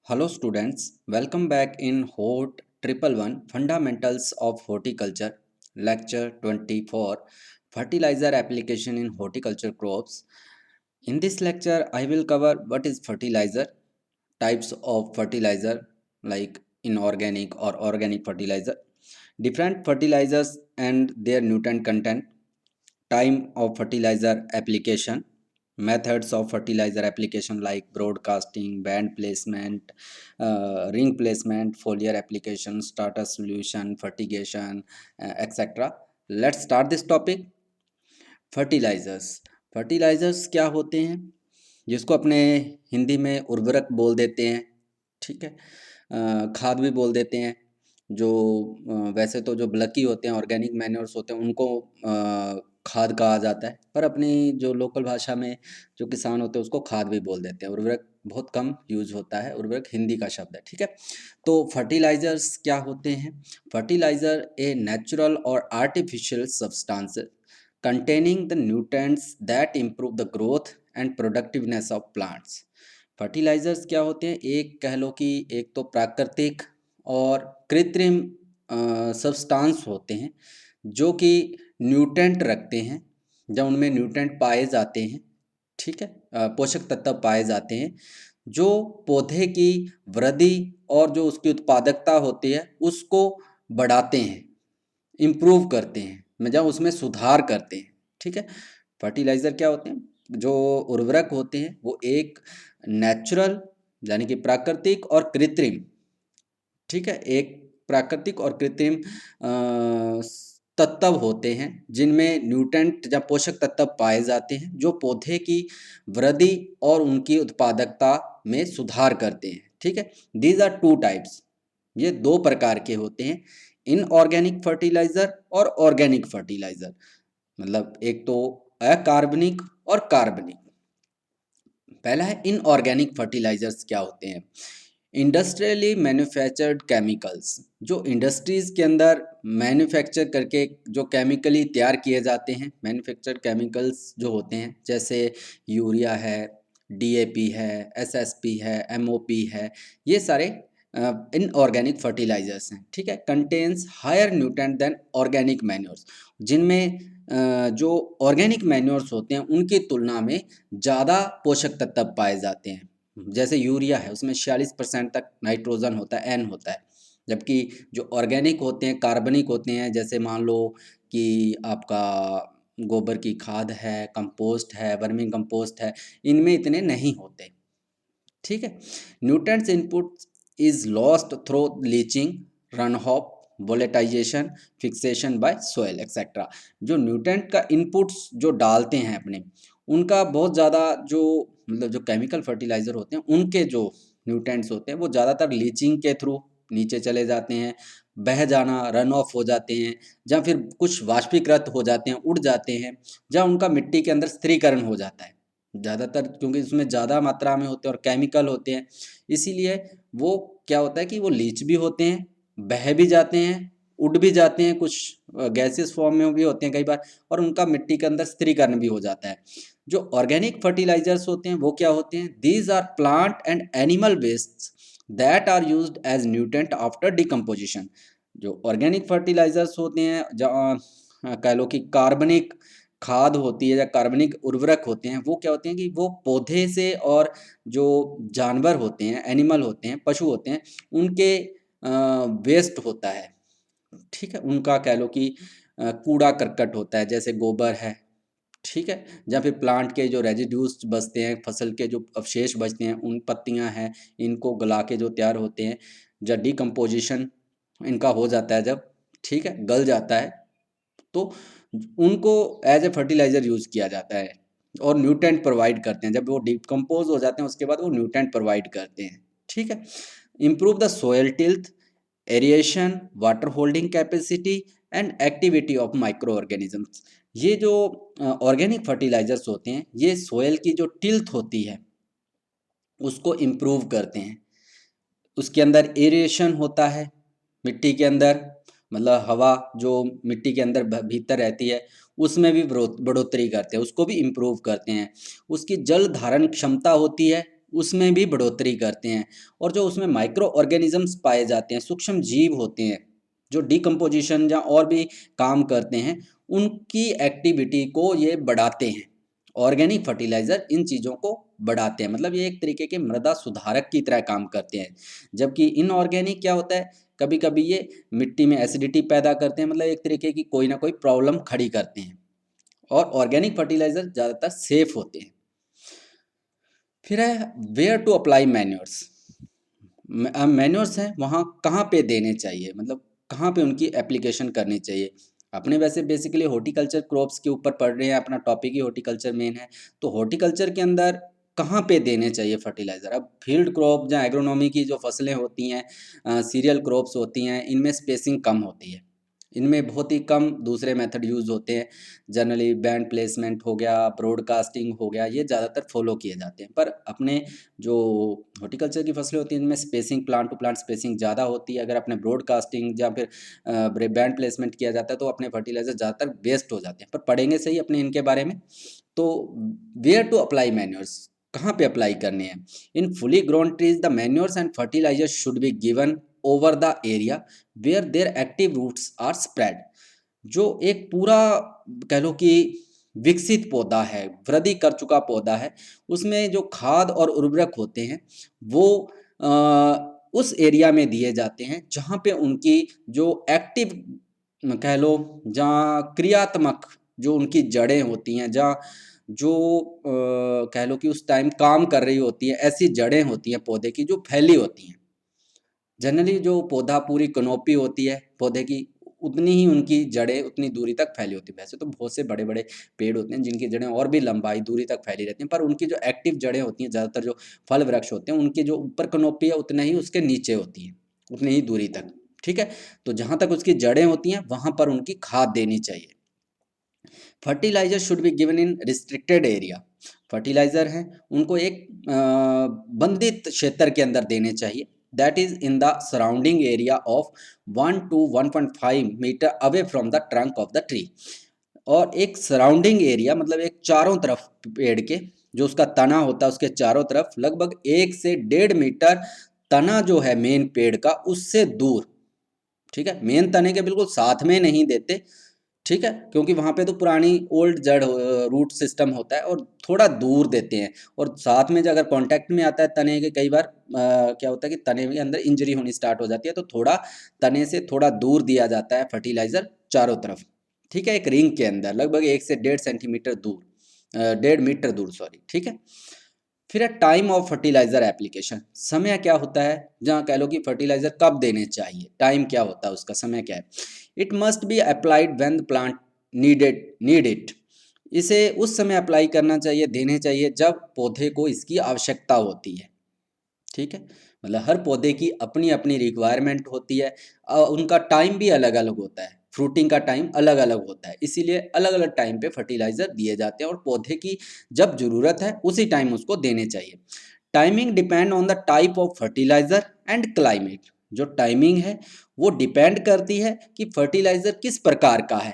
Hello students, welcome back in HOT 111 Fundamentals of Horticulture, Lecture 24, Fertilizer Application in Horticulture Crops. In this lecture, I will cover what is fertilizer, types of fertilizer like inorganic or organic fertilizer, different fertilizers and their nutrient content, time of fertilizer application, methods of fertilizer application like broadcasting, band placement, ring placement, foliar application, starter solution, fertigation, etc. Let's start this topic. Fertilizers fertilizers क्या होते हैं, जिसको अपने हिंदी में उर्वरक बोल देते हैं। ठीक है, खाद भी बोल देते हैं। जो वैसे तो जो ब्लकी होते हैं, ऑर्गेनिक मैन्योर्स होते हैं, उनको खाद कहा जाता है, पर अपनी जो लोकल भाषा में जो किसान होते हैं उसको खाद भी बोल देते हैं। उर्वरक बहुत कम यूज होता है, उर्वरक हिंदी का शब्द है। ठीक है, तो फर्टिलाइजर्स क्या होते हैं? फर्टिलाइजर ए नेचुरल और artificial substance containing the nutrients that improve the growth and productiveness of plants. Fertilizers क्या होते हैं? एक कह लो कि एक तो प्राकृतिक और कृत्रिम सब्सटेंस होते हैं जो कि न्यूट्रेंट रखते हैं, जब उनमें न्यूट्रेंट पाए जाते हैं। ठीक है, पोषक तत्व पाए जाते हैं जो पौधे की वृद्धि और जो उसकी उत्पादकता होती है उसको बढ़ाते हैं, इम्प्रूव करते हैं, मतलब उसमें सुधार करते हैं। ठीक है, फर्टिलाइज़र क्या होते हैं? जो उर्वरक होते हैं वो एक नेचुरल यानी कि प्राकृतिक और कृत्रिम, ठीक है, एक प्राकृतिक और कृत्रिम तत्व होते हैं जिनमें न्यूट्रेंट या पोषक तत्व पाए जाते हैं जो पौधे की वृद्धि और उनकी उत्पादकता में सुधार करते हैं। ठीक है, दीज आर टू टाइप्स, ये दो प्रकार के होते हैं, इनऑर्गेनिक फर्टिलाइजर और ऑर्गेनिक फर्टिलाइजर। मतलब एक तो अकार्बनिक और कार्बनिक। पहला है इनऑर्गेनिक फर्टिलाइजर्स क्या होते हैं? इंडस्ट्रियली मैन्युफैक्चर्ड केमिकल्स, जो इंडस्ट्रीज के अंदर मैन्युफैक्चर करके जो केमिकली तैयार किए जाते हैं, मैन्युफैक्चर्ड केमिकल्स जो होते हैं, जैसे यूरिया है, डीएपी है, एसएसपी है, एमओपी है, ये सारे इनऑर्गेनिक फर्टिलाइजर्स हैं। ठीक है, contains higher nutrient than organic manures, जिनमें जो ऑर्गेनिक मैन्योर्स होते हैं उनकी तुलना में ज़्यादा पोषक तत्व पाए जाते हैं। जैसे यूरिया है, उसमें 46% तक नाइट्रोजन होता है, एन होता है, जबकि जो ऑर्गेनिक होते हैं कार्बनिक होते हैं, जैसे मान लो कि आपका गोबर की खाद है, कंपोस्ट है, वर्मी कंपोस्ट है, इनमें इतने नहीं होते। ठीक है, nutrients input is lost through leaching, run off, volatilization, fixation by soil etcetera. जो न्यूट्रेंट का इनपुट्स जो डालते हैं अपने, उनका बहुत ज़्यादा जो मतलब जो केमिकल फर्टिलाइज़र होते हैं उनके जो न्यूट्रेंट्स होते हैं वो ज़्यादातर लीचिंग के थ्रू नीचे चले जाते हैं, बह जाना, रन ऑफ हो जाते हैं, या फिर कुछ वाष्पीकृत हो जाते हैं, उड़ जाते हैं, या उनका मिट्टी के अंदर स्थिरीकरण हो जाता है ज़्यादातर, क्योंकि उसमें ज़्यादा मात्रा में होते हैं और केमिकल होते हैं, इसीलिए वो क्या होता है कि वो लीच भी होते हैं, बह भी जाते हैं, उड़ भी जाते हैं, कुछ गैसेस फॉर्म में भी होते हैं कई बार, और उनका मिट्टी के अंदर स्थिरीकरण भी हो जाता है। जो ऑर्गेनिक फर्टिलाइजर्स होते हैं वो क्या होते हैं? These are plant and animal waste that are used as nutrient after decomposition. जो ऑर्गेनिक फर्टिलाइजर्स होते हैं, जहाँ कह लो कि कार्बनिक खाद होती है या कार्बनिक उर्वरक होते हैं, वो क्या होते हैं कि वो पौधे से और जो जानवर होते हैं, एनिमल होते हैं, पशु होते हैं, उनके वेस्ट होता है। ठीक है, उनका कह लो कि कूड़ा करकट होता है, जैसे गोबर है। ठीक है, या फिर प्लांट के जो रेजिड्यूज बचते हैं, फसल के जो अवशेष बचते हैं, उन पत्तियां हैं, इनको गला के जो तैयार होते हैं, जब डिकम्पोजिशन इनका हो जाता है, जब ठीक है गल जाता है, तो उनको एज ए फर्टिलाइजर यूज किया जाता है और न्यूट्रेंट प्रोवाइड करते हैं। जब वो डिकम्पोज हो जाते हैं उसके बाद वो न्यूट्रेंट प्रोवाइड करते हैं। ठीक है, improve the soil tilth, aeration, water holding capacity and activity of micro organisms. ये जो ऑर्गेनिक फर्टिलाइजर्स होते हैं ये सोयल की जो टिल्थ होती है उसको इम्प्रूव करते हैं। उसके अंदर एरिएशन होता है, मिट्टी के अंदर, मतलब हवा जो मिट्टी के अंदर भीतर रहती है उसमें भी बढ़ोतरी करते हैं, उसको भी इम्प्रूव करते हैं। उसकी जल धारण क्षमता होती है, उसमें भी बढ़ोतरी करते हैं। और जो उसमें माइक्रो ऑर्गेनिजम्स पाए जाते हैं, सूक्ष्म जीव होते हैं जो डिकम्पोजिशन या और भी काम करते हैं, उनकी एक्टिविटी को ये बढ़ाते हैं। ऑर्गेनिक फर्टिलाइजर इन चीज़ों को बढ़ाते हैं, मतलब ये एक तरीके के मृदा सुधारक की तरह काम करते हैं। जबकि इनऑर्गेनिक क्या होता है, कभी कभी ये मिट्टी में एसिडिटी पैदा करते हैं, मतलब एक तरीके की कोई ना कोई प्रॉब्लम खड़ी करते हैं। और ऑर्गेनिक फर्टिलाइजर ज़्यादातर सेफ होते हैं। फिर है where to apply manures. Manures हैं वहाँ कहाँ पे देने चाहिए, मतलब कहाँ पे उनकी एप्लीकेशन करनी चाहिए। अपने वैसे बेसिकली हॉर्टिकल्चर क्रॉप्स के ऊपर पढ़ रहे हैं, अपना टॉपिक ही हॉर्टिकल्चर मेन है, तो हॉर्टिकल्चर के अंदर कहाँ पे देने चाहिए फर्टिलाइज़र। अब फील्ड क्रॉप या एग्रोनॉमी की जो फसलें होती हैं, सीरियल क्रॉप्स होती हैं, इनमें स्पेसिंग कम होती है, इनमें बहुत ही कम दूसरे मेथड यूज़ होते हैं। जनरली बैंड प्लेसमेंट हो गया, ब्रॉडकास्टिंग हो गया, ये ज़्यादातर फॉलो किए जाते हैं। पर अपने जो हॉर्टिकल्चर की फसलें होती हैं इनमें spacing, plant to plant spacing ज़्यादा होती है। अगर अपने ब्रॉडकास्टिंग या फिर बैंड प्लेसमेंट किया जाता है तो अपने फर्टिलाइजर ज़्यादातर वेस्ट हो जाते हैं। पर पढ़ेंगे सही अपने इनके बारे में। तो वेयर टू अप्लाई मैन्योर्स, कहाँ पे अप्लाई करने हैं। In fully grown trees the manures and fertilizer should be given over the area where their active roots are spread. जो एक पूरा कह लो कि विकसित पौधा है, वृद्धि कर चुका पौधा है, उसमें जो खाद और उर्वरक होते हैं वो उस एरिया में दिए जाते हैं जहाँ पे उनकी जो एक्टिव कह लो, जहाँ क्रियात्मक जो उनकी जड़ें होती हैं, जहाँ जो कह लो कि उस टाइम काम कर रही होती है, ऐसी जड़ें होती हैं पौधे की जो फैली होती हैं। जनरली जो पौधा पूरी कनोपी होती है पौधे की, उतनी ही उनकी जड़ें उतनी दूरी तक फैली होती है। वैसे तो बहुत से बड़े बड़े पेड़ होते हैं जिनकी जड़ें और भी लंबाई दूरी तक फैली रहती हैं, पर उनकी जो एक्टिव जड़ें होती हैं, ज़्यादातर जो फल वृक्ष होते हैं उनकी जो ऊपर कनोपी है उतना ही उसके नीचे होती है, उतनी ही दूरी तक। ठीक है, तो जहाँ तक उसकी जड़ें होती हैं वहाँ पर उनकी खाद देनी चाहिए। Fertilizer should be given in restricted area. Fertilizer हैं उनको एक बंदित क्षेत्र के अंदर देने चाहिए, that is in the surrounding area of 1 to 1.5 metre away from the trunk of the tree. और एक सराउंडिंग एरिया मतलब एक चारों तरफ पेड़ के जो उसका तना होता है उसके चारों तरफ लगभग 1 से 1.5 मीटर तना जो है मेन पेड़ का उससे दूर। ठीक है, मेन तने के बिल्कुल साथ में नहीं देते, ठीक है, क्योंकि वहाँ पे तो पुरानी ओल्ड जड़ रूट सिस्टम होता है, और थोड़ा दूर देते हैं। और साथ में जो अगर कांटेक्ट में आता है तने के, कई बार क्या होता है कि तने के अंदर इंजरी होनी स्टार्ट हो जाती है, तो थोड़ा तने से थोड़ा दूर दिया जाता है फर्टिलाइजर चारों तरफ। ठीक है, एक रिंग के अंदर लगभग 1 से 1.5 सेंटीमीटर दूर, 1.5 मीटर दूर, सॉरी। ठीक है, फिर है टाइम ऑफ फर्टिलाइजर एप्लीकेशन। समय क्या होता है, जहाँ कह लो कि फर्टिलाइजर कब देने चाहिए, टाइम क्या होता है उसका, समय क्या है। It must be applied when the plant need it. इसे उस समय अप्लाई करना चाहिए, देने चाहिए जब पौधे को इसकी आवश्यकता होती है। ठीक है, मतलब हर पौधे की अपनी अपनी रिक्वायरमेंट होती है, उनका टाइम भी अलग अलग होता है, फ्रूटिंग का टाइम अलग अलग होता है, इसीलिए अलग अलग टाइम पे फर्टिलाइजर दिए जाते हैं और पौधे की जब जरूरत है उसी टाइम उसको देने चाहिए। Timing depend on the type of fertilizer and climate. जो टाइमिंग है वो डिपेंड करती है कि फर्टिलाइजर किस प्रकार का है।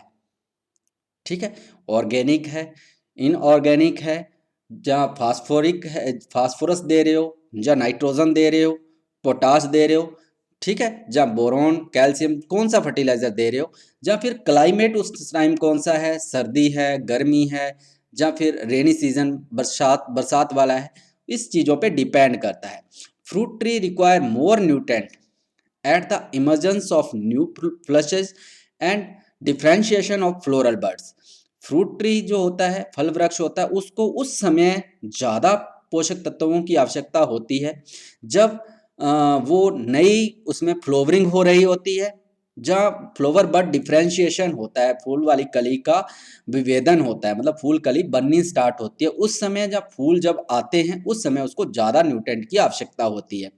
ठीक है, ऑर्गेनिक है, इनऑर्गेनिक है, जहाँ फास्फोरिक है, फास्फोरस दे रहे हो, जहाँ नाइट्रोजन दे रहे हो, पोटास दे रहे हो। ठीक है, जहाँ बोरॉन, कैल्शियम, कौन सा फर्टिलाइजर दे रहे हो, जहाँ फिर क्लाइमेट उस टाइम कौन सा है, सर्दी है, गर्मी है, जहाँ फिर रेनी सीजन बरसात बरसात वाला है, इस चीज़ों पे डिपेंड करता है। Fruit tree require more nutrient at the emergence of new flushes and differentiation of floral buds। Fruit tree जो होता है, फल वृक्ष होता है, उसको उस समय ज़्यादा पोषक तत्वों की आवश्यकता होती है जब वो नई उसमें फ्लोवरिंग हो रही होती है, जहाँ फ्लोवर बड डिफ्रेंशिएशन होता है, फूल वाली कली का विभेदन होता है, मतलब फूल कली बननी स्टार्ट होती है। उस समय जब फूल जब आते हैं उस समय उसको ज़्यादा न्यूट्रेंट की आवश्यकता होती है।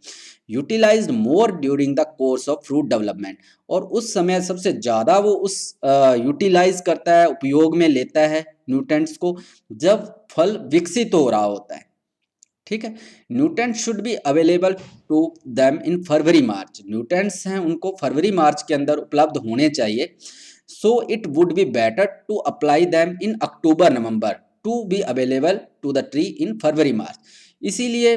Utilized more during the course of fruit development. और उस समय सबसे ज़्यादा वो उस यूटिलाइज करता है, उपयोग में लेता है न्यूट्रेंट्स को, जब फल विकसित हो रहा होता है। ठीक है, nutrient should be available to them in February March. Nutrients हैं उनको फरवरी मार्च के अंदर उपलब्ध होने चाहिए। So it would be better to apply them in October November to be available to the tree in February March. इसीलिए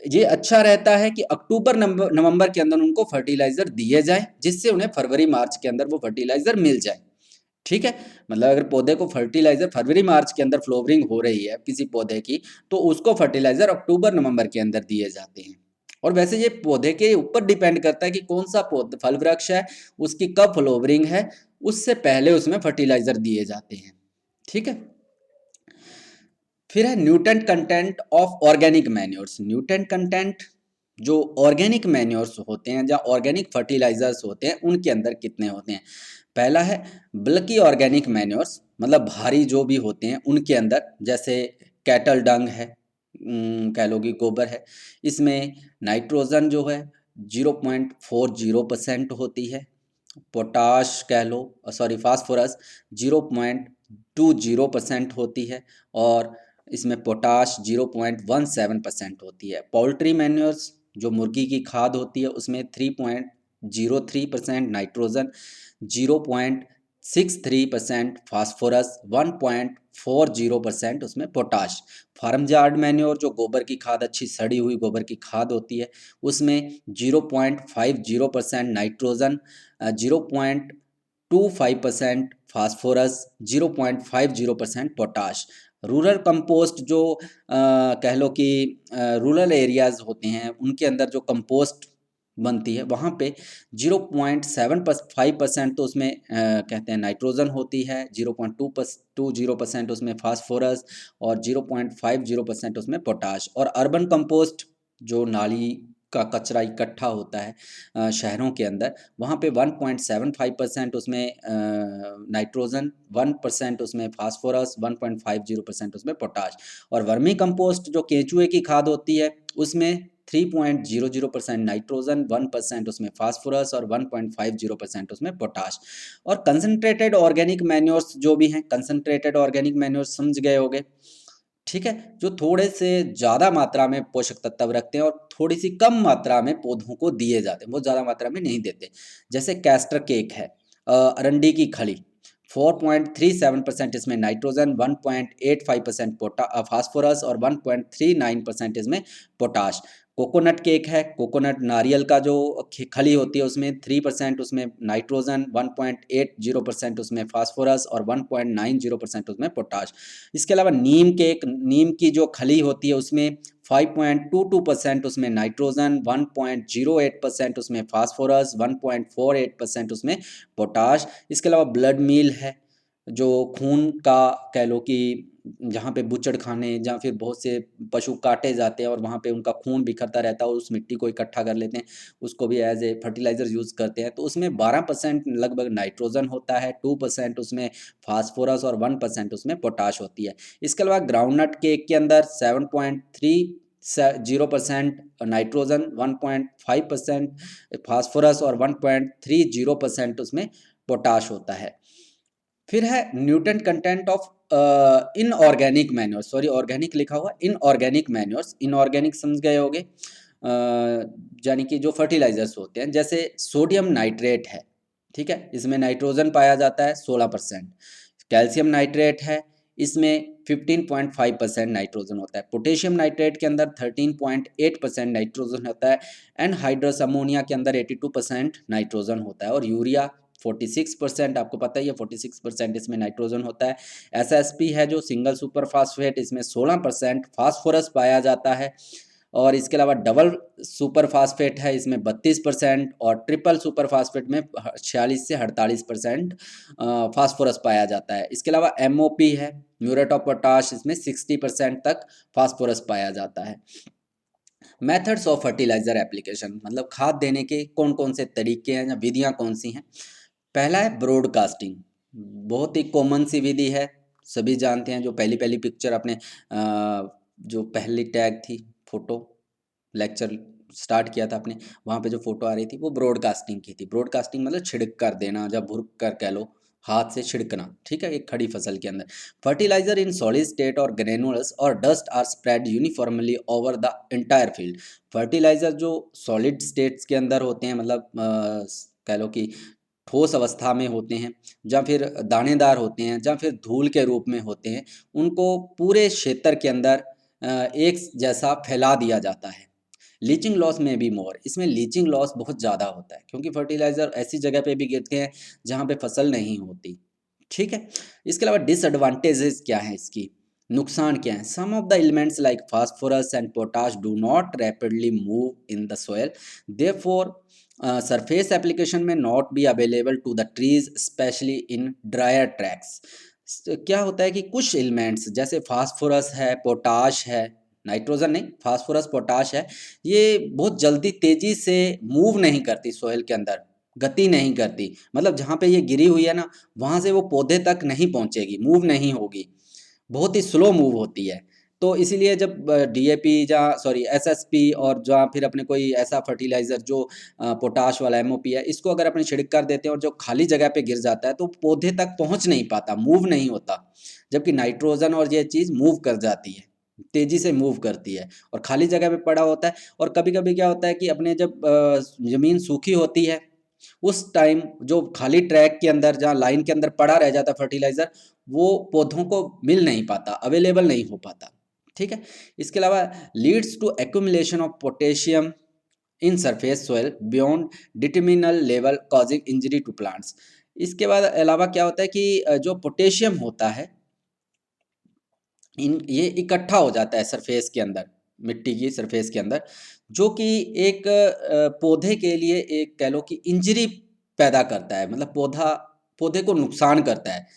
ये अच्छा रहता है कि अक्टूबर नवंबर के अंदर उनको फर्टिलाइजर दिए जाए, जिससे उन्हें फरवरी मार्च के अंदर वो फर्टिलाइजर मिल जाए। ठीक है, मतलब अगर पौधे को फर्टिलाइजर फरवरी मार्च के अंदर फ्लोवरिंग हो रही है किसी पौधे की, तो उसको फर्टिलाइजर अक्टूबर नवंबर के अंदर दिए जाते हैं। और वैसे ये पौधे के ऊपर डिपेंड करता है कि कौन सा पौधा फल वृक्ष है, उसकी कब फ्लोवरिंग है, उससे पहले उसमें फर्टिलाइजर दिए जाते हैं। ठीक है, फिर है nutrient content of organic manures. Nutrient content जो ऑर्गेनिक मैन्योर्स होते हैं या ऑर्गेनिक फर्टिलाइजर्स होते हैं उनके अंदर कितने होते हैं। पहला है बल्कि ऑर्गेनिक मैन्योर्स, मतलब भारी जो भी होते हैं उनके अंदर, जैसे कैटल डंग है, कह लो कि गोबर है, इसमें नाइट्रोजन जो है 0.40% होती है। पोटाश कह लो, सॉरी फास्फोरस 0.20% होती है, और इसमें पोटाश 0.17% होती है। पोल्ट्री मैन्योर्स जो मुर्गी की खाद होती है उसमें 3.03% नाइट्रोजन, 0.63% फास्फोरस, 1.40% उसमें पोटाश। फार्म यार्ड मैन्योर जो गोबर की खाद, अच्छी सड़ी हुई गोबर की खाद होती है, उसमें 0.50% nitrogen, 0.25% phosphorus, 0.50% potash. Rural compost जो कह लो कि रूरल एरियाज होते हैं उनके अंदर जो कंपोस्ट बनती है वहाँ पे 0.75% तो उसमें कहते हैं नाइट्रोजन होती है, 0.20% उसमें फास्फोरस, और 0.50% उसमें पोटाश। और अर्बन कंपोस्ट जो नाली का कचरा इकट्ठा होता है शहरों के अंदर, वहाँ पे 1.75% उसमें नाइट्रोजन, 1% उसमें फास्फोरस, 1.50% उसमें पोटाश। और वर्मी कंपोस्ट जो केंचुए की खाद होती है उसमें 3.00% नाइट्रोजन, 1% उसमें फास्फोरस और 1.50% उसमें पोटाश। और कंसनट्रेटेड ऑर्गेनिक मैन्योर्स जो भी हैं, कंसनट्रेटेड ऑर्गेनिक मैन्योर्स समझ गए होंगे। ठीक है, जो थोड़े से ज़्यादा मात्रा में पोषक तत्व रखते हैं और थोड़ी सी कम मात्रा में पौधों को दिए जाते हैं, बहुत ज़्यादा मात्रा में नहीं देते। जैसे कैस्टर केक है, अरंडी की खली, 4.37% इसमें नाइट्रोजन, 1.85% फास्फोरस और 1.39% इसमें पोटाश। कोकोनट केक है, कोकोनट नारियल का जो खली होती है उसमें 3% उसमें नाइट्रोजन, 1.80% उसमें फास्फोरस और 1.90% उसमें पोटाश। इसके अलावा नीम केक, नीम की जो खली होती है उसमें 5.22% उसमें नाइट्रोजन, 1.08% उसमें फास्फोरस, 1.48% उसमें पोटाश। इसके अलावा ब्लड मील है, जो खून का कह लो कि जहाँ पे बुचड़ खाने या फिर बहुत से पशु काटे जाते हैं और वहाँ पे उनका खून बिखरता रहता है और उस मिट्टी को इकट्ठा कर लेते हैं, उसको भी एज ए फर्टिलाइजर यूज़ करते हैं, तो उसमें 12% लगभग नाइट्रोजन होता है, 2% उसमें फास्फोरस और 1% उसमें पोटाश होती है। इसके अलावा ग्राउंडनट केक के अंदर 7.30% नाइट्रोजन, 1.5% फास्फोरस और 1.30% उसमें पोटाश होता है। फिर है nutrient content of inorganic manure, sorry organic लिखा हुआ, इनऑर्गेनिक मैन्योर्स। इनऑर्गेनिक समझ गए होगे, यानी कि जो फर्टिलाइजर्स होते हैं, जैसे सोडियम नाइट्रेट है, ठीक है, इसमें नाइट्रोजन पाया जाता है 16%। कैल्शियम नाइट्रेट है, इसमें 15.5% नाइट्रोजन होता है। पोटेशियम नाइट्रेट के अंदर 13.8% नाइट्रोजन होता है। एनहाइड्रस अमोनिया के अंदर 82% नाइट्रोजन होता है। और यूरिया 46%, आपको पता ही है 46% इसमें नाइट्रोजन होता है। एसएसपी है जो सिंगल सुपर फास्फेट, इसमें 16% फास्फोरस पाया जाता है। और इसके अलावा डबल सुपर फास्फेट है, इसमें 32%, और ट्रिपल सुपर फास्फेट में 46 से 48% फास्फोरस पाया जाता है। इसके अलावा एमओपी है, म्यूरेट ऑफ पोटाश, इसमें 60% तक फास्फोरस पाया जाता है। मेथड्स ऑफ फर्टिलाइजर एप्लीकेशन, मतलब खाद देने के कौन कौन से तरीके हैं या विधियां कौन सी हैं। पहला है ब्रॉडकास्टिंग, बहुत ही कॉमन सी विधि है, सभी जानते हैं। जो पहली पहली पिक्चर अपने जो पहली टैग थी, फोटो लेक्चर स्टार्ट किया था आपने, वहाँ पे जो फोटो आ रही थी वो ब्रॉडकास्टिंग की थी। ब्रॉडकास्टिंग मतलब छिड़क कर देना, जब भुरक कर कह लो, हाथ से छिड़कना, ठीक है, एक खड़ी फसल के अंदर। फर्टिलाइजर इन सॉलिड स्टेट और ग्रेनुलस और dust are spread uniformly over the entire field. Fertilizer जो सॉलिड स्टेट्स के अंदर होते हैं, मतलब कह लो कि ठोस अवस्था में होते हैं, या फिर दानेदार होते हैं, या फिर धूल के रूप में होते हैं, उनको पूरे क्षेत्र के अंदर एक जैसा फैला दिया जाता है। लीचिंग लॉस में भी मोर, इसमें लीचिंग लॉस बहुत ज़्यादा होता है क्योंकि फर्टिलाइज़र ऐसी जगह पे भी गिरते हैं जहाँ पे फसल नहीं होती। ठीक है, इसके अलावा डिसएडवांटेजेस क्या हैं इसकी, नुकसान क्या है। Some of the elements like phosphorus and potash do not rapidly move in the soil, therefore surface application में not be available to the trees specially in drier tracts. क्या होता है कि कुछ एलिमेंट्स जैसे फास्फोरस है, पोटाश है, nitrogen नहीं, फास्फोरस पोटाश है, ये बहुत जल्दी तेजी से मूव नहीं करती सोयल के अंदर, गति नहीं करती। मतलब जहाँ पे ये गिरी हुई है ना, वहाँ से वो पौधे तक नहीं पहुँचेगी, मूव नहीं होगी, बहुत ही स्लो मूव होती है। तो इसीलिए जब डीएपी या सॉरी एसएसपी और जहाँ फिर अपने कोई ऐसा फर्टिलाइज़र जो पोटाश वाला एमओपी है, इसको अगर अपने छिड़क कर देते हैं और जो खाली जगह पे गिर जाता है तो पौधे तक पहुँच नहीं पाता, मूव नहीं होता। जबकि नाइट्रोजन और ये चीज़ मूव कर जाती है, तेज़ी से मूव करती है और खाली जगह पे पड़ा होता है। और कभी-कभी क्या होता है कि अपने जब ज़मीन सूखी होती है, उस टाइम जो खाली ट्रैक के अंदर जहाँ लाइन के अंदर पड़ा रह जाता है फर्टिलाइज़र, वो पौधों को मिल नहीं पाता, अवेलेबल नहीं हो पाता। ठीक है, इसके अलावा leads to accumulation of potassium in surface soil beyond detrimental level causing injury to plants. इसके बाद अलावा क्या होता है कि जो पोटेशियम होता है, इन ये इकट्ठा हो जाता है सरफेस के अंदर, मिट्टी की सरफेस के अंदर, जो कि एक पौधे के लिए एक कह लो कि इंजरी पैदा करता है, मतलब पौधे को नुकसान करता है।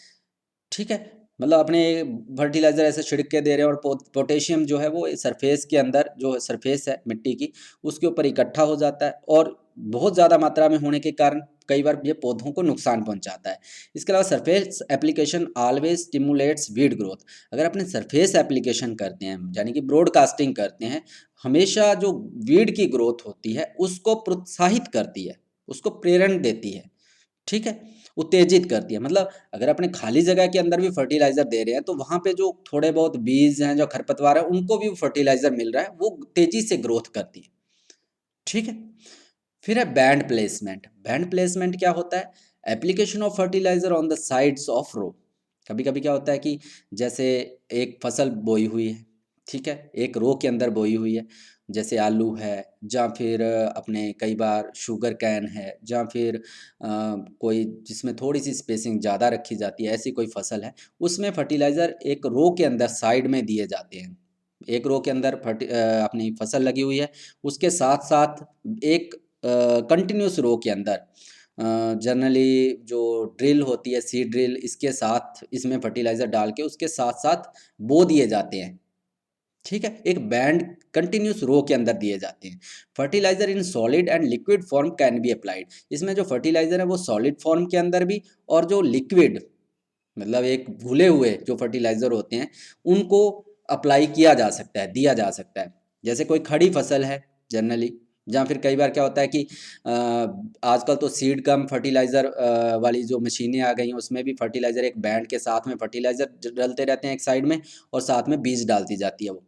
ठीक है, मतलब अपने फर्टिलाइज़र ऐसे छिड़क के दे रहे हैं और पोटेशियम जो है वो सरफेस के अंदर, जो सरफेस है मिट्टी की, उसके ऊपर इकट्ठा हो जाता है और बहुत ज़्यादा मात्रा में होने के कारण कई बार ये पौधों को नुकसान पहुंचाता है। इसके अलावा surface application always stimulates weed growth. अगर अपने सरफेस एप्लीकेशन करते हैं यानी कि ब्रॉडकास्टिंग करते हैं, हमेशा जो वीड की ग्रोथ होती है उसको प्रोत्साहित करती है, उसको प्रेरण देती है। ठीक है, उत्तेजित करती है। मतलब अगर अपने खाली जगह के अंदर भी फर्टिलाइज़र दे रहे हैं तो वहाँ पे जो थोड़े बहुत बीज हैं, जो खरपतवार है, उनको भी फर्टिलाइज़र मिल रहा है, वो तेज़ी से ग्रोथ करती है। ठीक है, फिर है बैंड प्लेसमेंट। बैंड प्लेसमेंट क्या होता है, application of fertiliser on the sides of row. कभी कभी क्या होता है कि जैसे एक फसल बोई हुई है, ठीक है, एक रो के अंदर बोई हुई है, जैसे आलू है, या फिर अपने कई बार शुगर कैन है, या फिर कोई जिसमें थोड़ी सी स्पेसिंग ज़्यादा रखी जाती है, ऐसी कोई फसल है, उसमें फर्टिलाइज़र एक रो के अंदर साइड में दिए जाते हैं। एक रो के अंदर अपनी फसल लगी हुई है, उसके साथ साथ एक कंटिन्यूस रो के अंदर जनरली जो ड्रिल होती है, सीड ड्रिल, इसके साथ इसमें फर्टिलाइज़र डाल के उसके साथ साथ बो दिए जाते हैं। ठीक है, एक बैंड कंटिन्यूस रो के अंदर दिए जाते हैं। Fertiliser in solid and liquid form can be applied. इसमें जो फर्टिलाइज़र है वो सॉलिड फॉर्म के अंदर भी, और जो लिक्विड मतलब एक घुले हुए जो फर्टिलाइज़र होते हैं, उनको अप्लाई किया जा सकता है, दिया जा सकता है। जैसे कोई खड़ी फसल है जनरली, जहाँ फिर कई बार क्या होता है कि आजकल तो सीड कम फर्टिलाइज़र वाली जो मशीनें आ गई हैं, उसमें भी फर्टिलाइज़र एक बैंड के साथ में फर्टिलाइज़र डलते रहते हैं एक साइड में, और साथ में बीज डालती जाती है वो।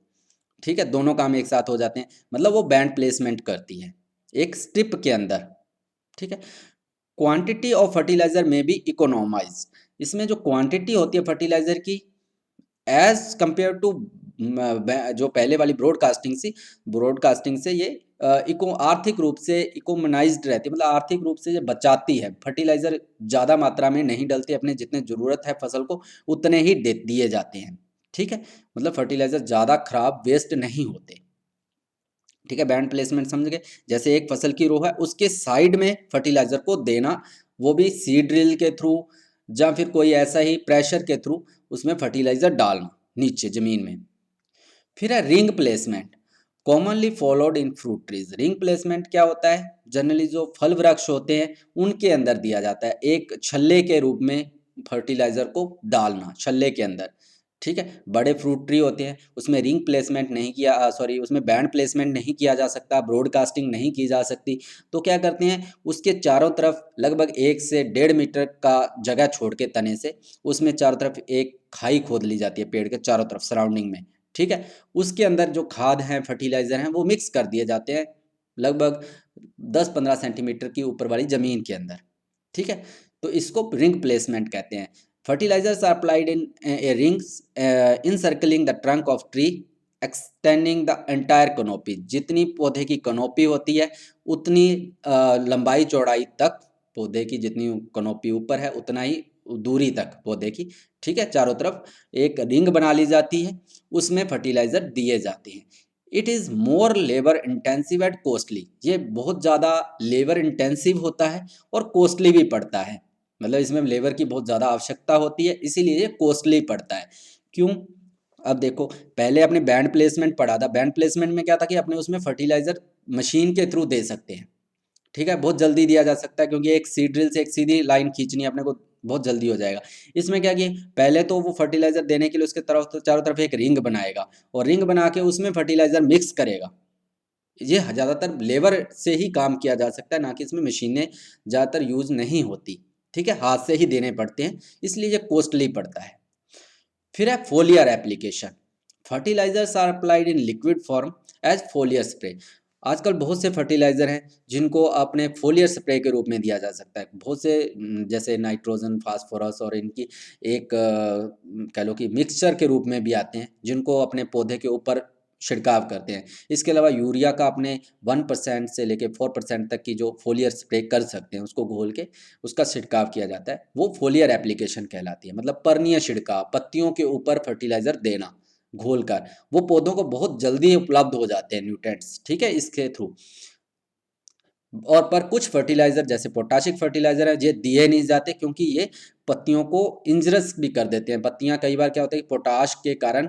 ठीक है, दोनों काम एक साथ हो जाते हैं, मतलब वो बैंड प्लेसमेंट करती है एक स्ट्रिप के अंदर। ठीक है, क्वांटिटी ऑफ फर्टिलाइज़र में बी इकोनोमाइज। इसमें जो क्वांटिटी होती है फर्टिलाइज़र की, एज कंपेयर टू जो पहले वाली ब्रॉडकास्टिंग से ये इको आर्थिक रूप से इकोनोमाइज्ड रहती है, मतलब आर्थिक रूप से ये बचाती है। फर्टिलाइज़र ज़्यादा मात्रा में नहीं डलते, अपने जितने ज़रूरत है फसल को उतने ही दिए जाते हैं। ठीक है, मतलब फर्टिलाइज़र ज़्यादा खराब वेस्ट नहीं होते। ठीक है, बैंड प्लेसमेंट समझ गए। जैसे एक फसल की रो है, उसके साइड में फर्टिलाइज़र को देना, वो भी सीड ड्रिल के थ्रू या फिर कोई ऐसा ही प्रेशर के थ्रू उसमें फर्टिलाइज़र डालना नीचे ज़मीन में। फिर है ring placement, commonly followed in fruit trees. Ring placement क्या होता है, जनरली जो फल वृक्ष होते हैं उनके अंदर दिया जाता है, एक छल्ले के रूप में फर्टिलाइज़र को डालना छल्ले के अंदर। ठीक है, बड़े फ्रूट ट्री होते हैं उसमें रिंग प्लेसमेंट नहीं किया, सॉरी उसमें बैंड प्लेसमेंट नहीं किया जा सकता, ब्रॉडकास्टिंग नहीं की जा सकती। तो क्या करते हैं, उसके चारों तरफ लगभग 1 से 1.5 मीटर का जगह छोड़ के तने से, उसमें चारों तरफ एक खाई खोद ली जाती है पेड़ के चारों तरफ सराउंडिंग में। ठीक है, उसके अंदर जो खाद हैं, फर्टिलाइज़र हैं, वो मिक्स कर दिए जाते हैं लगभग 10-15 सेंटीमीटर की ऊपर वाली ज़मीन के अंदर। ठीक है, तो इसको रिंग प्लेसमेंट कहते हैं। Fertilisers are applied in a rings encircling the trunk of tree extending the entire canopy, जितनी पौधे की कनोपी होती है उतनी लंबाई चौड़ाई तक पौधे की, जितनी कनोपी ऊपर है उतना ही दूरी तक पौधे की, ठीक है, चारों तरफ एक रिंग बना ली जाती है, उसमें फर्टिलाइजर दिए जाते हैं। It is more labour intensive and costly, ये बहुत ज़्यादा लेबर इंटेंसिव होता है और कॉस्टली भी पड़ता है, मतलब इसमें लेबर की बहुत ज़्यादा आवश्यकता होती है, इसीलिए ये कॉस्टली पड़ता है। क्यों? अब देखो, पहले अपने बैंड प्लेसमेंट पढ़ा था, बैंड प्लेसमेंट में क्या था कि अपने उसमें फर्टिलाइजर मशीन के थ्रू दे सकते हैं, ठीक है, बहुत जल्दी दिया जा सकता है, क्योंकि एक सीड ड्रिल से एक सीधी लाइन खींचनी है अपने को, बहुत जल्दी हो जाएगा। इसमें क्या कि पहले तो वो फर्टिलाइजर देने के लिए उसके तरफ तो चारों तरफ एक रिंग बनाएगा और रिंग बना के उसमें फर्टिलाइजर मिक्स करेगा। ये ज़्यादातर लेबर से ही काम किया जा सकता है, ना कि इसमें मशीनें ज़्यादातर यूज नहीं होती, ठीक है, हाथ से ही देने पड़ते हैं, इसलिए ये कॉस्टली पड़ता है। फिर है foliar application. Fertilizers are applied in liquid form as foliar spray. आजकल बहुत से फर्टिलाइजर हैं जिनको आपने फोलियर स्प्रे के रूप में दिया जा सकता है, बहुत से जैसे नाइट्रोजन, फास्फोरस और इनकी एक कह लो कि मिक्सचर के रूप में भी आते हैं, जिनको अपने पौधे के ऊपर छिड़काव करते हैं। इसके अलावा यूरिया का अपने 1% से लेके 4% तक की जो फोलियर स्प्रे कर सकते हैं, उसको घोल के उसका छिड़काव किया जाता है, वो फोलियर एप्लीकेशन कहलाती है, मतलब पर्णीय छिड़काव, पत्तियों के ऊपर फर्टिलाइजर देना घोलकर, वो पौधों को बहुत जल्दी उपलब्ध हो जाते हैं न्यूट्रिएंट्स, ठीक है, इसके थ्रू। और पर कुछ फर्टिलाइजर जैसे पोटाशिक फर्टिलाइजर है, ये दिए नहीं जाते क्योंकि ये पत्तियों को इंजरस भी कर देते हैं। पत्तियां कई बार क्या होता है कि पोटाश के कारण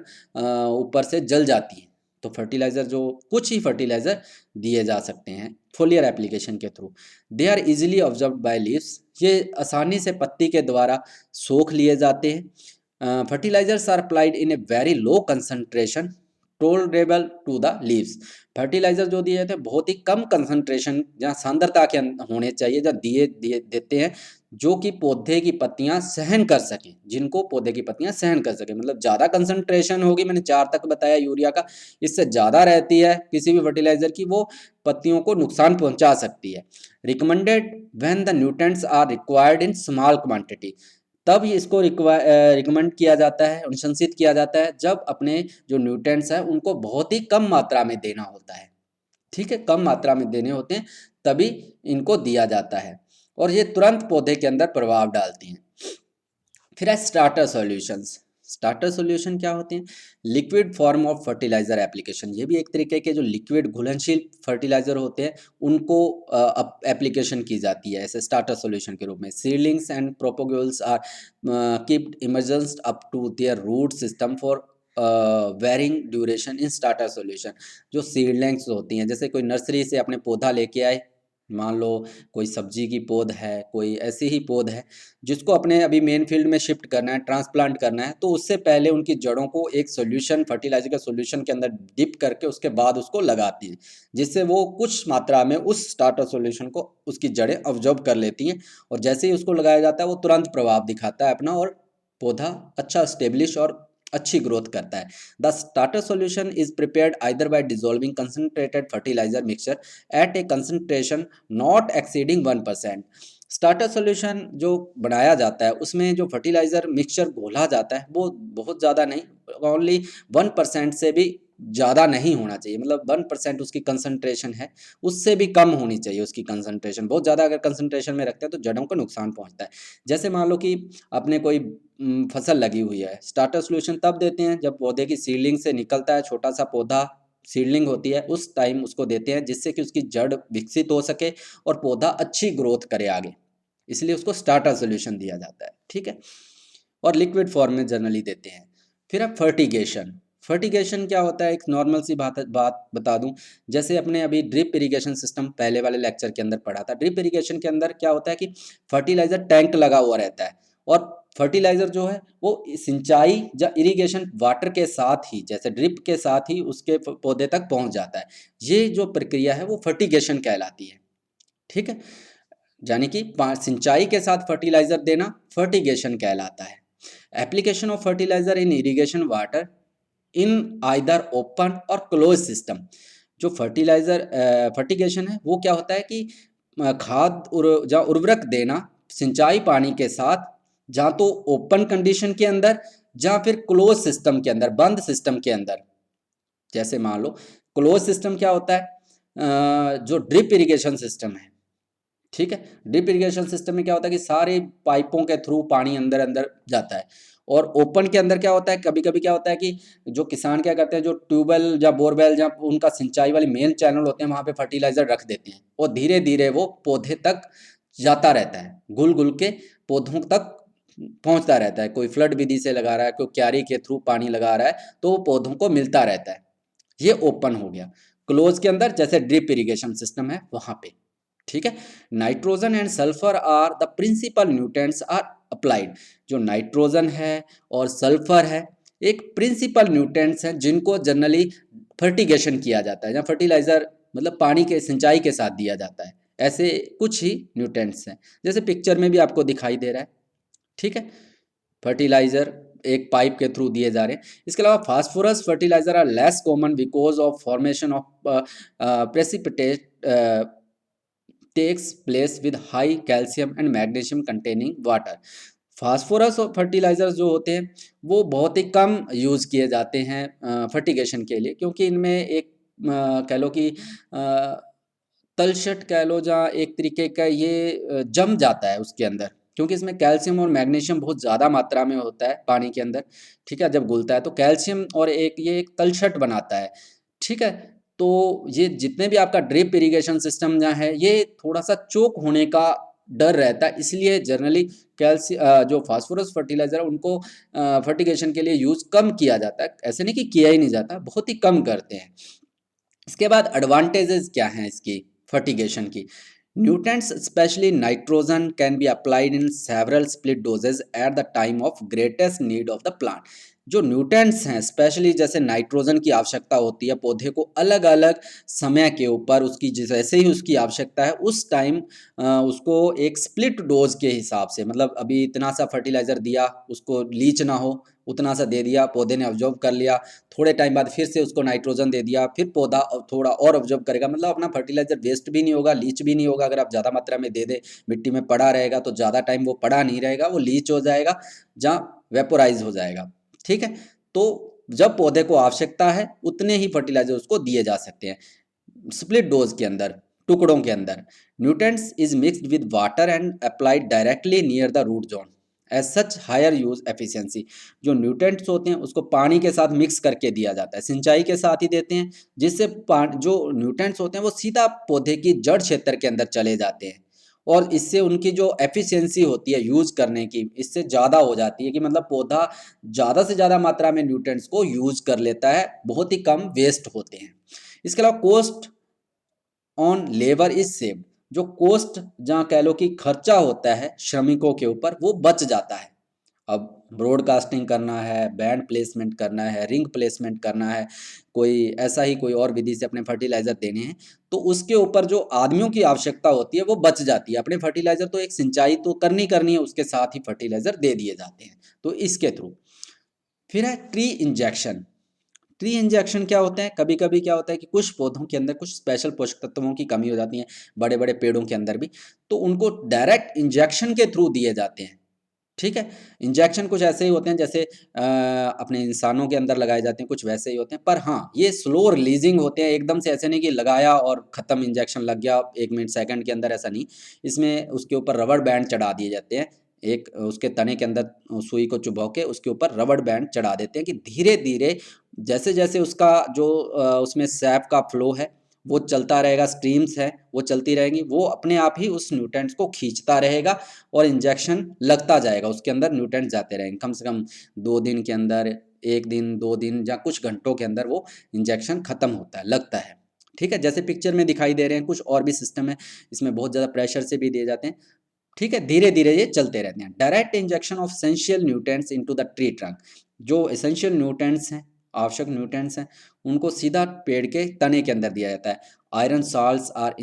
ऊपर से जल जाती हैं, तो फर्टिलाइजर जो कुछ ही फर्टिलाइजर दिए जा सकते हैं फोलियर एप्लीकेशन के through. They are easily absorb by leaves, ये आसानी से पत्ती के द्वारा सोख लिए जाते हैं। Fertilisers are applied in a very low concentration tolerable to the leaves. Fertilizer जो दिए जाते हैं बहुत ही कम कंसंट्रेशन, जहाँ सांद्रता के होने चाहिए, जहाँ दिए दिए देते हैं जो कि पौधे की पत्तियां सहन कर सकें, जिनको पौधे की पत्तियां सहन कर सकें, मतलब ज़्यादा कंसंट्रेशन होगी, मैंने 4 तक बताया यूरिया का, इससे ज़्यादा रहती है किसी भी फर्टिलाइजर की, वो पत्तियों को नुकसान पहुंचा सकती है। Recommended when the nutrients are required in small quantity, तब ये इसको रिकमेंड किया जाता है, अनुशंसित किया जाता है, जब अपने जो न्यूट्रिएंट्स हैं उनको बहुत ही कम मात्रा में देना होता है, ठीक है, कम मात्रा में देने होते हैं, तभी इनको दिया जाता है और ये तुरंत पौधे के अंदर प्रभाव डालती हैं। फिर है स्टार्टर सॉल्यूशंस। स्टार्टर सॉल्यूशन क्या होते हैं? Liquid form of fertilizer application, ये भी एक तरीके के जो लिक्विड घुलनशील फर्टिलाइजर होते हैं उनको एप्लीकेशन की जाती है ऐसे स्टार्टर सॉल्यूशन के रूप में। Seedlings and propagules are kept immersed up to their root system for varying duration in starter solution. जो सीडलिंग्स होती हैं, जैसे कोई नर्सरी से अपने पौधा लेके आए, मान लो कोई सब्जी की पौध है, कोई ऐसी ही पौध है जिसको अपने अभी मेन फील्ड में शिफ्ट करना है, ट्रांसप्लांट करना है, तो उससे पहले उनकी जड़ों को एक सॉल्यूशन, फर्टिलाइजर का सॉल्यूशन के अंदर डिप करके उसके बाद उसको लगाते हैं, जिससे वो कुछ मात्रा में उस स्टार्टर सॉल्यूशन को उसकी जड़ें अब्जॉर्ब कर लेती हैं और जैसे ही उसको लगाया जाता है वो तुरंत प्रभाव दिखाता है अपना और पौधा अच्छा स्टेब्लिश और अच्छी ग्रोथ करता है। The starter solution is prepared either by dissolving concentrated fertilizer mixture at a concentration not exceeding 1%। Starter solution जो बनाया जाता है उसमें जो फर्टिलाइजर मिक्सचर घोला जाता है वो बहुत ज़्यादा नहीं, ओनली 1% से भी ज़्यादा नहीं होना चाहिए, मतलब 1% उसकी कंसंट्रेशन है, उससे भी कम होनी चाहिए उसकी कंसंट्रेशन। बहुत ज़्यादा अगर कंसंट्रेशन में रखते हैं तो जड़ों को नुकसान पहुंचता है। जैसे मान लो कि अपने कोई फसल लगी हुई है, स्टार्टर सॉल्यूशन तब देते हैं जब पौधे की सीडलिंग से निकलता है, छोटा सा पौधा सीडलिंग होती है, उस टाइम उसको देते हैं जिससे कि उसकी जड़ विकसित हो सके और पौधा अच्छी ग्रोथ करे आगे, इसलिए उसको स्टार्टर सॉल्यूशन दिया जाता है, ठीक है, और लिक्विड फॉर्म में जनरली देते हैं। फिर अब फर्टिगेशन। फर्टिगेशन क्या होता है, एक नॉर्मल सी बात बता दूं, जैसे अपने अभी ड्रिप इरिगेशन सिस्टम पहले वाले लेक्चर के अंदर पढ़ा था। ड्रिप इरिगेशन के अंदर क्या होता है कि फर्टिलाइजर टैंक लगा हुआ रहता है और फर्टिलाइजर जो है वो सिंचाई या इरिगेशन वाटर के साथ ही, जैसे ड्रिप के साथ ही उसके पौधे तक पहुंच जाता है। ये जो प्रक्रिया है वो फर्टिगेशन कहलाती है, ठीक है, यानी कि सिंचाई के साथ फर्टिलाइजर देना फर्टिगेशन कहलाता है। Application of fertilizer in irrigation water in either open or close system. जो फर्टिगेशन है वो क्या होता है कि खाद या उर्वरक देना सिंचाई पानी के साथ, जहाँ तो ओपन कंडीशन के अंदर, या फिर क्लोज सिस्टम के अंदर, बंद सिस्टम के अंदर, जैसे मान लो क्लोज सिस्टम क्या होता है, जो ड्रिप इरिगेशन सिस्टम है, ठीक है। ड्रिप इरिगेशन सिस्टम में क्या होता है कि सारे पाइपों के थ्रू पानी अंदर अंदर जाता है। और ओपन के अंदर क्या होता है, कभी कभी क्या होता है कि जो किसान क्या करते हैं, जो ट्यूबवेल या बोरवेल या उनका सिंचाई वाली मेन चैनल होते हैं, वहां पे फर्टिलाइजर रख देते हैं और धीरे धीरे वो पौधे तक जाता रहता है, घुल घुल के पौधों तक पहुंचता रहता है। कोई फ्लड विधि से लगा रहा है, कोई क्यारी के थ्रू पानी लगा रहा है, तो वो पौधों को मिलता रहता है। ये ओपन हो गया। क्लोज के अंदर जैसे ड्रिप इरिगेशन सिस्टम है वहां पे, ठीक है। Nitrogen and sulphur are the principal nutrients are applied. जो नाइट्रोजन है और सल्फर है, एक प्रिंसिपल न्यूट्रिएंट्स हैं जिनको जनरली फर्टिगेशन किया जाता है, या फर्टिलाइजर मतलब पानी के सिंचाई के साथ दिया जाता है। ऐसे कुछ ही न्यूट्रिएंट्स हैं, जैसे पिक्चर में भी आपको दिखाई दे रहा है, ठीक है। फर्टिलाइजर एक पाइप के थ्रू दिए जा रहे हैं। इसके अलावा phosphorus fertilizer are less common because of formation of precipitate takes place with high calcium and magnesium containing water. Phosphorus और फर्टिलाइजर्स जो होते हैं वो बहुत ही कम यूज़ किए जाते हैं फर्टिगेशन के लिए, क्योंकि इनमें एक कह लो कि तलछट कह लो, जहाँ एक तरीके का ये जम जाता है उसके अंदर, क्योंकि इसमें कैल्शियम और मैग्नीशियम बहुत ज़्यादा मात्रा में होता है पानी के अंदर, ठीक है। जब घुलता है तो कैल्शियम और ये एक तलछट बनाता है, ठीक है। तो ये जितने भी आपका ड्रिप इरिगेशन सिस्टम जहाँ है, ये थोड़ा सा चोक होने का डर रहता है, इसलिए जनरली जो फास्फोरस फर्टिलाइजर है उनको फर्टिगेशन के लिए यूज़ कम किया जाता है। ऐसे नहीं कि किया ही नहीं जाता, बहुत ही कम करते हैं। इसके बाद एडवांटेजेस क्या हैं इसकी फर्टिगेशन की। Nutrients specially nitrogen can be applied in several split doses at the time of greatest need of the plant. जो न्यूट्रिएंट्स हैं स्पेशली जैसे नाइट्रोजन की आवश्यकता होती है पौधे को अलग अलग समय के ऊपर, उसकी जैसे ही उसकी आवश्यकता है उस टाइम उसको एक स्प्लिट डोज के हिसाब से, मतलब अभी इतना सा फर्टिलाइजर दिया, उसको लीच ना हो उतना सा दे दिया, पौधे ने ऑब्जर्व कर लिया, थोड़े टाइम बाद फिर से उसको नाइट्रोजन दे दिया, फिर पौधा थोड़ा और ऑब्जर्व करेगा, मतलब अपना फर्टिलाइजर वेस्ट भी नहीं होगा, लीच भी नहीं होगा। अगर आप ज़्यादा मात्रा में दे दे, मिट्टी में पड़ा रहेगा तो ज़्यादा टाइम वो पड़ा नहीं रहेगा, वो लीच हो जाएगा, जहाँ वेपोराइज हो जाएगा, ठीक है। तो जब पौधे को आवश्यकता है उतने ही फर्टिलाइजर उसको दिए जा सकते हैं स्प्लिट डोज के अंदर, टुकड़ों के अंदर। Nutrients is mixed with water and applied directly near the root zone as such higher use efficiency. जो न्यूट्रिएंट्स होते हैं उसको पानी के साथ मिक्स करके दिया जाता है, सिंचाई के साथ ही देते हैं, जिससे जो न्यूट्रिएंट्स होते हैं वो सीधा पौधे की जड़ क्षेत्र के अंदर चले जाते हैं, और इससे उनकी जो एफिशिएंसी होती है यूज करने की, इससे ज़्यादा हो जाती है, कि मतलब पौधा ज़्यादा से ज़्यादा मात्रा में न्यूट्रिएंट्स को यूज कर लेता है, बहुत ही कम वेस्ट होते हैं। इसके अलावा cost on labour is saved. जो कोस्ट जहाँ कह लो कि खर्चा होता है श्रमिकों के ऊपर वो बच जाता है। अब ब्रॉडकास्टिंग करना है, बैंड प्लेसमेंट करना है, रिंग प्लेसमेंट करना है, कोई ऐसा ही कोई और विधि से अपने फर्टिलाइजर देने हैं, तो उसके ऊपर जो आदमियों की आवश्यकता होती है वो बच जाती है। अपने फर्टिलाइजर तो एक सिंचाई तो करनी करनी है, उसके साथ ही फर्टिलाइजर दे दिए जाते हैं, तो इसके थ्रू। फिर है ट्री इंजेक्शन। ट्री इंजेक्शन क्या होते हैं, कभी कभी क्या होता है कि कुछ पौधों के अंदर कुछ स्पेशल पोषक तत्वों की कमी हो जाती है, बड़े बड़े पेड़ों के अंदर भी, तो उनको डायरेक्ट इंजेक्शन के थ्रू दिए जाते हैं, ठीक है। इंजेक्शन कुछ ऐसे ही होते हैं जैसे अपने इंसानों के अंदर लगाए जाते हैं, कुछ वैसे ही होते हैं, पर हाँ ये स्लो रिलीजिंग होते हैं, एकदम से ऐसे नहीं कि लगाया और ख़त्म इंजेक्शन लग गया 1 मिनट सेकंड के अंदर, ऐसा नहीं। इसमें उसके ऊपर रबड़ बैंड चढ़ा दिए जाते हैं, एक उसके तने के अंदर सुई को चुभा के उसके ऊपर रबड़ बैंड चढ़ा देते हैं, कि धीरे धीरे जैसे जैसे उसका जो उसमें सैप का फ्लो है वो चलता रहेगा, स्ट्रीम्स है वो चलती रहेंगी, वो अपने आप ही उस न्यूट्रिएंट्स को खींचता रहेगा और इंजेक्शन लगता जाएगा, उसके अंदर न्यूट्रिएंट्स जाते रहेंगे। कम से कम 2 दिन के अंदर, 1 दिन 2 दिन या कुछ घंटों के अंदर वो इंजेक्शन खत्म होता है, लगता है, ठीक है। जैसे पिक्चर में दिखाई दे रहे हैं, कुछ और भी सिस्टम है, इसमें बहुत ज़्यादा प्रेशर से भी दिए जाते हैं, ठीक है। धीरे धीरे ये चलते रहते हैं। Direct injection of essential nutrients into the tree trunk. जो एसेंशियल न्यूट्रिएंट्स हैं, आवश्यक न्यूट्रिएंट्स हैं, उनको सीधा पेड़ के तने के अंदर दिया जाता है। Iron salts are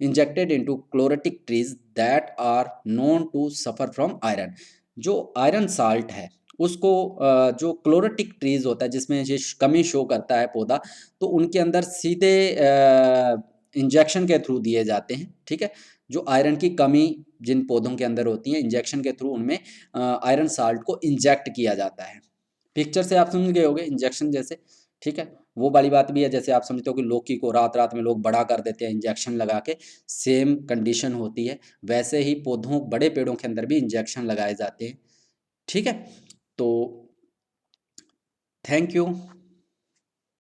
injected into chlorotic trees that are known to suffer from iron. जो आयरन साल्ट है उसको जो क्लोरेटिक ट्रीज होता है जिसमें ये कमी शो करता है पौधा, तो उनके अंदर सीधे इंजेक्शन के थ्रू दिए जाते हैं, ठीक है। जो आयरन की कमी जिन पौधों के अंदर होती है, इंजेक्शन के थ्रू उनमें आयरन साल्ट को इंजेक्ट किया जाता है। पिक्चर से आप समझ गए होंगे इंजेक्शन जैसे, ठीक है, वो वाली बात भी है। जैसे आप समझते हो कि लौकी को रात रात में लोग बड़ा कर देते हैं इंजेक्शन लगा के, सेम कंडीशन होती है। वैसे ही पौधों, बड़े पेड़ों के अंदर भी इंजेक्शन लगाए जाते हैं। ठीक है, तो थैंक यू।